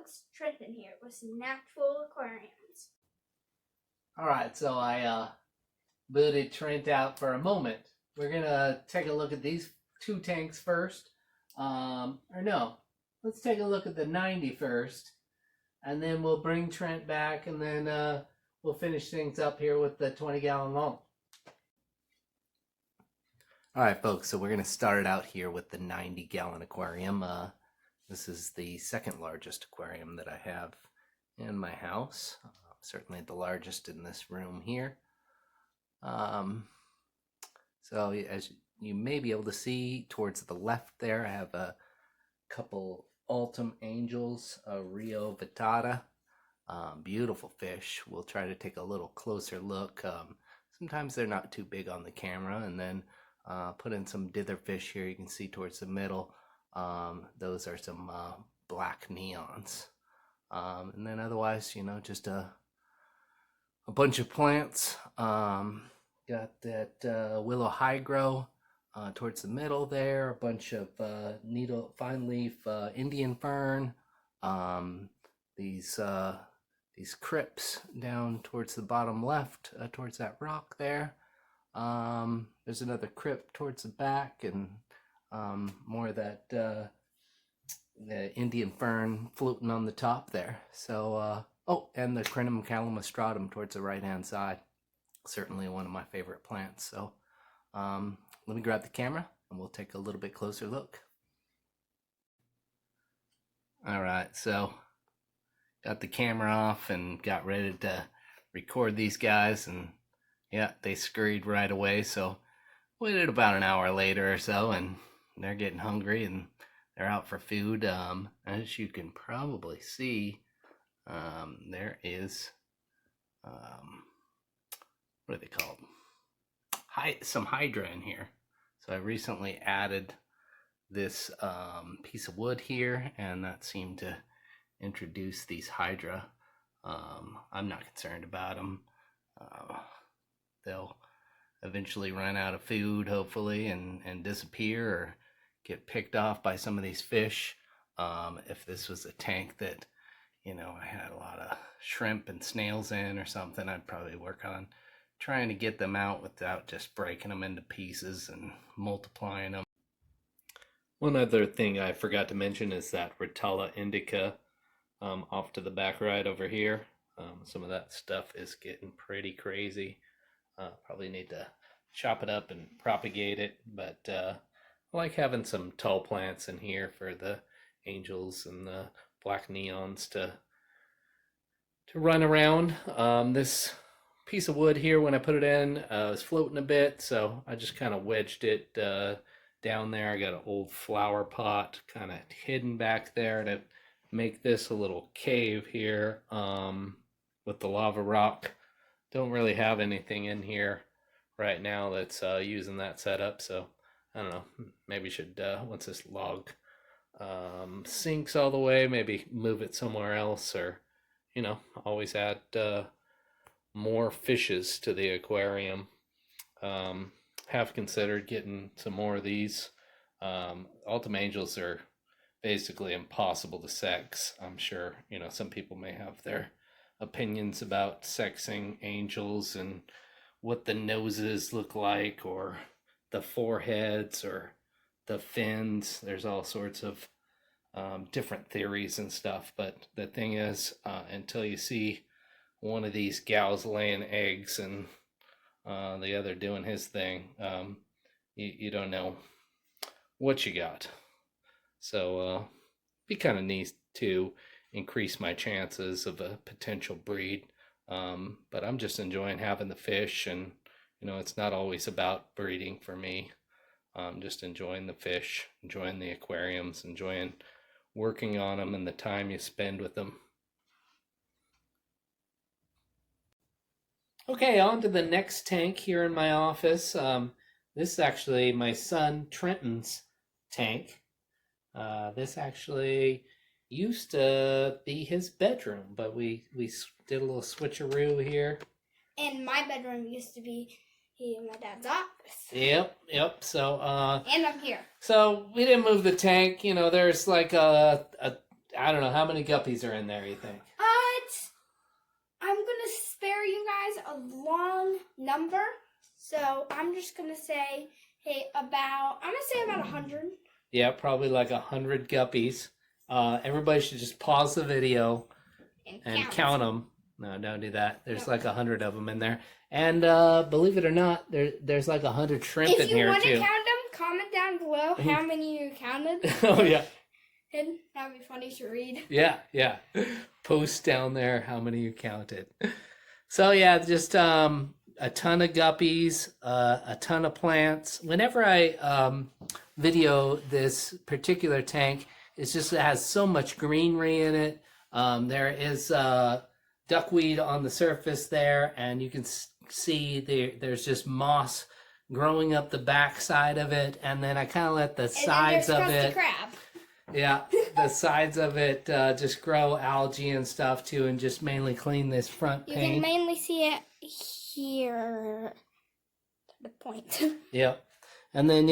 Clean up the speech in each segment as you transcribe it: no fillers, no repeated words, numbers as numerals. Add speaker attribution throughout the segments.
Speaker 1: folks, Trenton here with Natural Aquariums.
Speaker 2: Alright, so I booted Trent out for a moment. We're gonna take a look at these two tanks first. Or no, let's take a look at the 90 first. And then we'll bring Trent back and then we'll finish things up here with the 20-gallon long. Alright folks, so we're going to start it out here with the 90-gallon aquarium. This is the second largest aquarium that I have in my house. Certainly the largest in this room here. So as you may be able to see towards the left there, I have a couple Ultim Angels, a Rio Vitata. Beautiful fish. We'll try to take a little closer look. Sometimes they're not too big on the camera. And then put in some dither fish here. You can see towards the middle. Those are some black neons. And then otherwise, you know, just a bunch of plants. Got that willow high grow towards the middle there. A bunch of fine leaf Indian fern. These crypts down towards the bottom left, towards that rock there. There's another crypt towards the back, and more of that the Indian fern floating on the top there. So, oh, and the Crinum calamostratum towards the right-hand side. Certainly one of my favorite plants. So, let me grab the camera, and we'll take a little bit closer look. All right, so got the camera off and got ready to record these guys, and yeah, they scurried right away. So waited about an hour later or so, and they're getting hungry and they're out for food. As you can probably see, there is what are they called? Some hydra in here. So I recently added this piece of wood here, and that seemed to introduce these hydra. I'm not concerned about them. They'll eventually run out of food, hopefully, and disappear or get picked off by some of these fish. If this was a tank that, you know, I had a lot of shrimp and snails in or something, I'd probably work on trying to get them out without just breaking them into pieces and multiplying them. One other thing I forgot to mention is that Rotella indica off to the back right over here. Some of that stuff is getting pretty crazy. Probably need to chop it up and propagate it, but I like having some tall plants in here for the angels and the black neons to run around. This piece of wood here, when I put it in, was floating a bit, so I just kind of wedged it down there. I got an old flower pot kind of hidden back there to make this a little cave here with the lava rock. Don't really have anything in here right now that's using that setup, so I don't know, maybe should once this log sinks all the way, maybe move it somewhere else, or, you know, always add more fishes to the aquarium. Have considered getting some more of these. Ultim Angels are basically impossible to sex. I'm sure, you know, some people may have their opinions about sexing angels and what the noses look like, or the foreheads, or the fins. There's all sorts of different theories and stuff, but the thing is, until you see one of these gals laying eggs and the other doing his thing, you don't know what you got. So be kind of neat to increase my chances of a potential breed. But I'm just enjoying having the fish, and, you know, it's not always about breeding for me. Just enjoying the fish, enjoying the aquariums, enjoying working on them and the time you spend with them. Okay, on to the next tank here in my office. This is actually my son Trenton's tank. This actually used to be his bedroom, but we did a little switcheroo here.
Speaker 1: And my bedroom used to be my dad's office.
Speaker 2: Yep. So
Speaker 1: and I'm here.
Speaker 2: So we didn't move the tank. You know, there's like a I don't know, how many guppies are in there, you think?
Speaker 1: I'm gonna spare you guys a long number, so I'm just gonna say, I'm gonna say about 100.
Speaker 2: Yeah, probably like 100 guppies. Everybody should just pause the video and count them. No, don't do that. There's like 100 of them in there. And believe it or not, there's like 100 shrimp in here too.
Speaker 1: If you want to count them, comment down below how many you counted.
Speaker 2: Oh yeah.
Speaker 1: And that would be funny to read.
Speaker 2: Yeah. Post down there how many you counted. So yeah, just a ton of guppies, a ton of plants. Whenever I video this particular tank, it has so much greenery in it. There is duckweed on the surface there, and you can see there's just moss growing up the back side of it, and then I kind of let the sides of it. Crab. Yeah, the sides of it just grow algae and stuff too, and just mainly clean this front paint.
Speaker 1: You can mainly see it here. The point.
Speaker 2: Yep, and then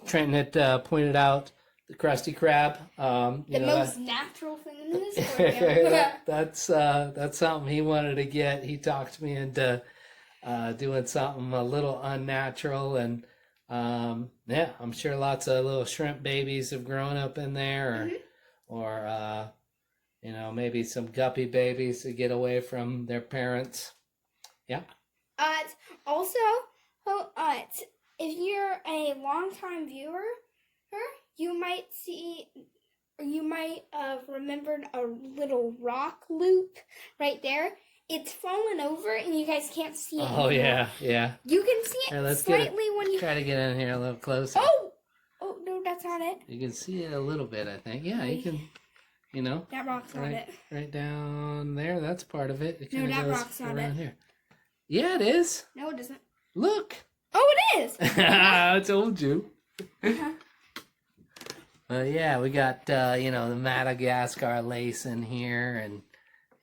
Speaker 2: Trenton had pointed out the Krusty Krab.
Speaker 1: The most natural thing in this aquarium.
Speaker 2: That's something he wanted to get. He talked me into doing something a little unnatural, and I'm sure lots of little shrimp babies have grown up in there, or maybe some guppy babies to get away from their parents. Yeah.
Speaker 1: Also, if you're a longtime viewer, you might have remembered a little rock loop right there. It's fallen over, and you guys can't see it.
Speaker 2: Oh, anymore. Yeah.
Speaker 1: You can see it slightly when you...
Speaker 2: Try to get in here a little closer.
Speaker 1: Oh, no, that's not it.
Speaker 2: You can see it a little bit, I think. Yeah, you can,
Speaker 1: That rock's not it.
Speaker 2: Right down there, that's part of it.
Speaker 1: No, that rock's not it.
Speaker 2: Here. Yeah, it is.
Speaker 1: No, it isn't.
Speaker 2: Look.
Speaker 1: Oh, it is.
Speaker 2: I told you. Yeah, we got, the Madagascar lace in here, and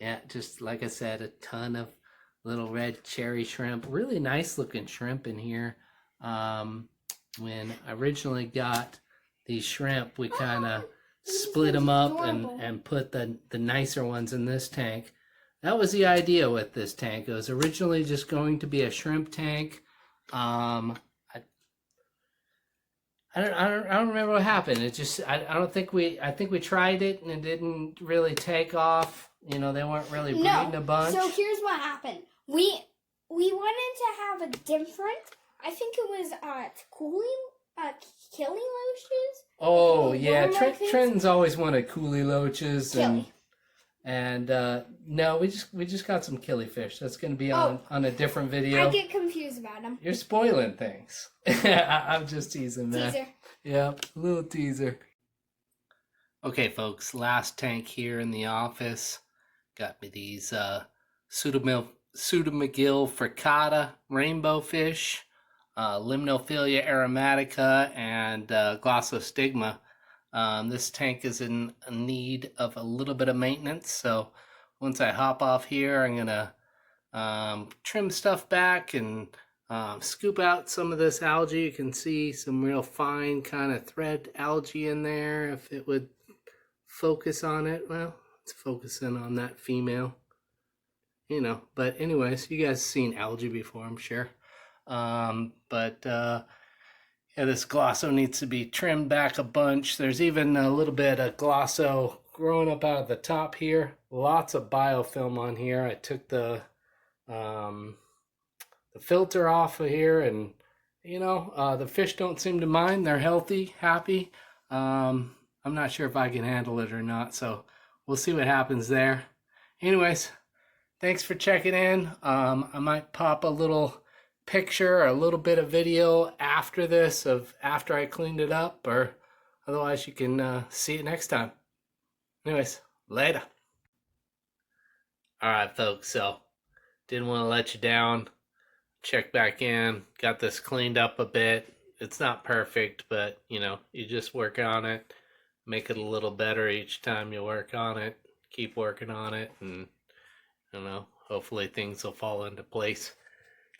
Speaker 2: yeah, just like I said, a ton of little red cherry shrimp. Really nice looking shrimp in here. When I originally got these shrimp, we kind of split them up and put the nicer ones in this tank. That was the idea with this tank. It was originally just going to be a shrimp tank. I don't remember what happened. It just I think we tried it and it didn't really take off. They weren't really breeding a bunch.
Speaker 1: So here's what happened. We wanted to have a different. I think it was killie loaches.
Speaker 2: Oh yeah, Trenton's always wanted coolie loaches and no, we just got some killifish. That's going to be on a different video.
Speaker 1: I get confused about them.
Speaker 2: You're spoiling things. I'm just teasing, man.
Speaker 1: Teaser.
Speaker 2: Yep, a little teaser. Okay, folks, last tank here in the office. Got me these Pseudomagil friccata rainbow fish, Limnophilia aromatica, and Glossostigma. This tank is in need of a little bit of maintenance, so once I hop off here, I'm gonna trim stuff back and scoop out some of this algae. You can see some real fine kind of thread algae in there. If it would focus on it, well, it's focusing on that female, but anyways, you guys seen algae before, I'm sure. Yeah, this glosso needs to be trimmed back a bunch. There's even a little bit of glosso growing up out of the top here. Lots of biofilm on here. I took the filter off of here, and the fish don't seem to mind. They're healthy, happy. I'm not sure if I can handle it or not, so we'll see what happens there. Anyways, thanks for checking in. I might pop a little picture or a little bit of video after this of after I cleaned it up, or otherwise you can see it next time. Anyways, later. Alright folks, so didn't want to let you down. Check back in, got this cleaned up a bit. It's not perfect, but you just work on it, make it a little better each time you work on it. Keep working on it, and hopefully things will fall into place.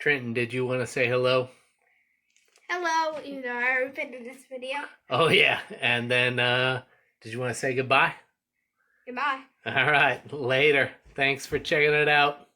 Speaker 2: Trenton, did you want to say hello?
Speaker 1: Hello, even though I already been in this video.
Speaker 2: Oh, yeah. And then, did you want to say goodbye?
Speaker 1: Goodbye.
Speaker 2: All right, later. Thanks for checking it out.